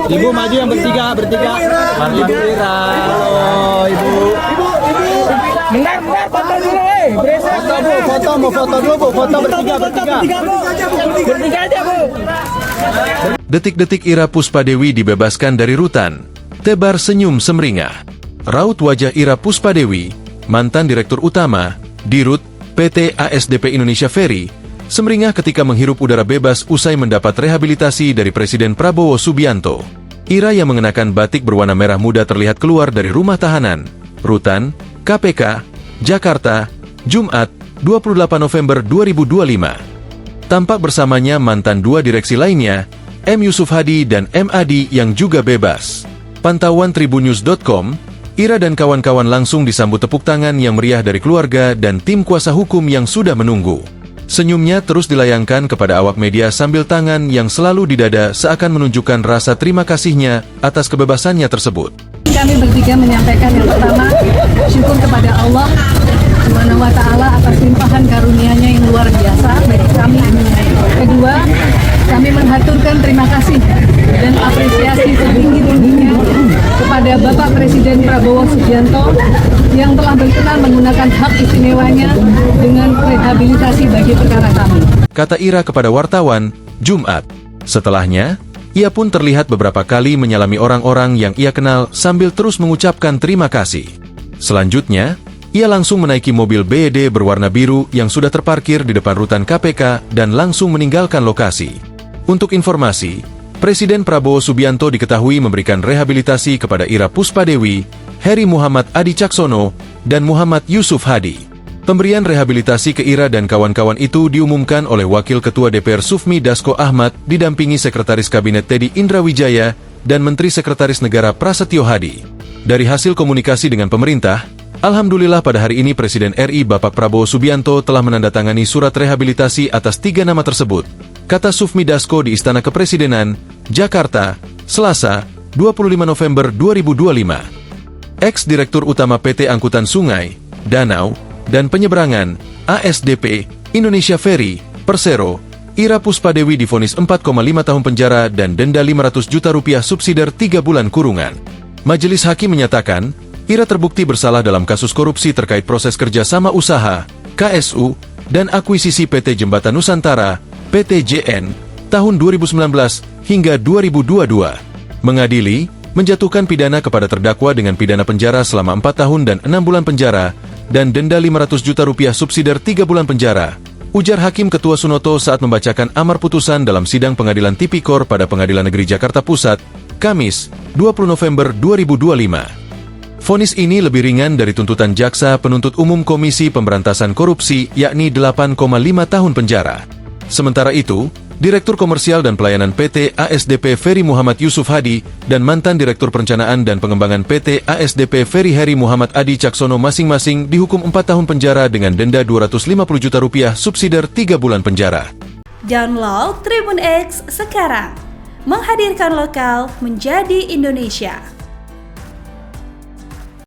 Ibu maju yang bertiga. Ibu Ira. Halo, Ibu. Bentar, foto dulu, Foto, mau foto dulu, Bu. Foto bertiga. Bertiga aja, Bu. Detik-detik Ira Puspadewi dibebaskan dari rutan. Tebar senyum semringah. Raut wajah Ira Puspadewi, mantan Direktur Utama, Dirut, PT ASDP Indonesia Ferry, semringah ketika menghirup udara bebas usai mendapat rehabilitasi dari Presiden Prabowo Subianto. Ira yang mengenakan batik berwarna merah muda terlihat keluar dari rumah tahanan, Rutan, KPK, Jakarta, Jumat, 28 November 2025. Tampak bersamanya mantan dua direksi lainnya, M. Yusuf Hadi dan M. Adi yang juga bebas. Pantauan tribunnews.com, Ira dan kawan-kawan langsung disambut tepuk tangan yang meriah dari keluarga dan tim kuasa hukum yang sudah menunggu. Senyumnya terus dilayangkan kepada awak media sambil tangan yang selalu di dada seakan menunjukkan rasa terima kasihnya atas kebebasannya tersebut. Kami bertiga menyampaikan yang pertama, syukur kepada Allah Subhanahu wa Ta'ala atas limpahan karunia-Nya yang luar biasa bagi kami. Kedua, kami mengaturkan terima kasih dan apresiasi setinggi-tingginya kepada Bapak Presiden Prabowo Subianto yang telah berkenan menggunakan hak istimewanya dengan rehabilitasi bagi perkara kami. Kata Ira kepada wartawan, Jumat. Setelahnya, ia pun terlihat beberapa kali menyalami orang-orang yang ia kenal sambil terus mengucapkan terima kasih. Selanjutnya, ia langsung menaiki mobil BED berwarna biru yang sudah terparkir di depan rutan KPK dan langsung meninggalkan lokasi. Untuk informasi, Presiden Prabowo Subianto diketahui memberikan rehabilitasi kepada Ira Puspadewi, Heri Muhammad Adi Caksono, dan Muhammad Yusuf Hadi. Pemberian rehabilitasi ke Ira dan kawan-kawan itu diumumkan oleh Wakil Ketua DPR Sufmi Dasko Ahmad didampingi Sekretaris Kabinet Teddy Indrawijaya dan Menteri Sekretaris Negara Prasetyo Hadi. Dari hasil komunikasi dengan pemerintah, alhamdulillah pada hari ini Presiden RI Bapak Prabowo Subianto telah menandatangani surat rehabilitasi atas 3 nama tersebut, kata Sufmi Dasko di Istana Kepresidenan, Jakarta, Selasa, 25 November 2025. Ex-Direktur Utama PT Angkutan Sungai, Danau, dan Penyeberangan, ASDP, Indonesia Ferry, Persero, Ira Puspadewi divonis 4,5 tahun penjara dan denda 500 juta rupiah subsidiar 3 bulan kurungan. Majelis Hakim menyatakan, Ira terbukti bersalah dalam kasus korupsi terkait proses kerjasama usaha, KSU, dan akuisisi PT Jembatan Nusantara, PTJN, tahun 2019 hingga 2022. Mengadili, menjatuhkan pidana kepada terdakwa dengan pidana penjara selama 4 tahun dan 6 bulan penjara, dan denda 500 juta rupiah subsidiar 3 bulan penjara, ujar Hakim Ketua Sunoto saat membacakan amar putusan dalam sidang Pengadilan Tipikor pada Pengadilan Negeri Jakarta Pusat, Kamis, 20 November 2025. Vonis ini lebih ringan dari tuntutan Jaksa Penuntut Umum Komisi Pemberantasan Korupsi yakni 8,5 tahun penjara. Sementara itu, Direktur Komersial dan Pelayanan PT ASDP Ferry Muhammad Yusuf Hadi dan mantan Direktur Perencanaan dan Pengembangan PT ASDP Ferry Heri Muhammad Adi Caksono masing-masing dihukum 4 tahun penjara dengan denda 250 juta rupiah subsidiar 3 bulan penjara. Download Tribun X sekarang, menghadirkan lokal menjadi Indonesia.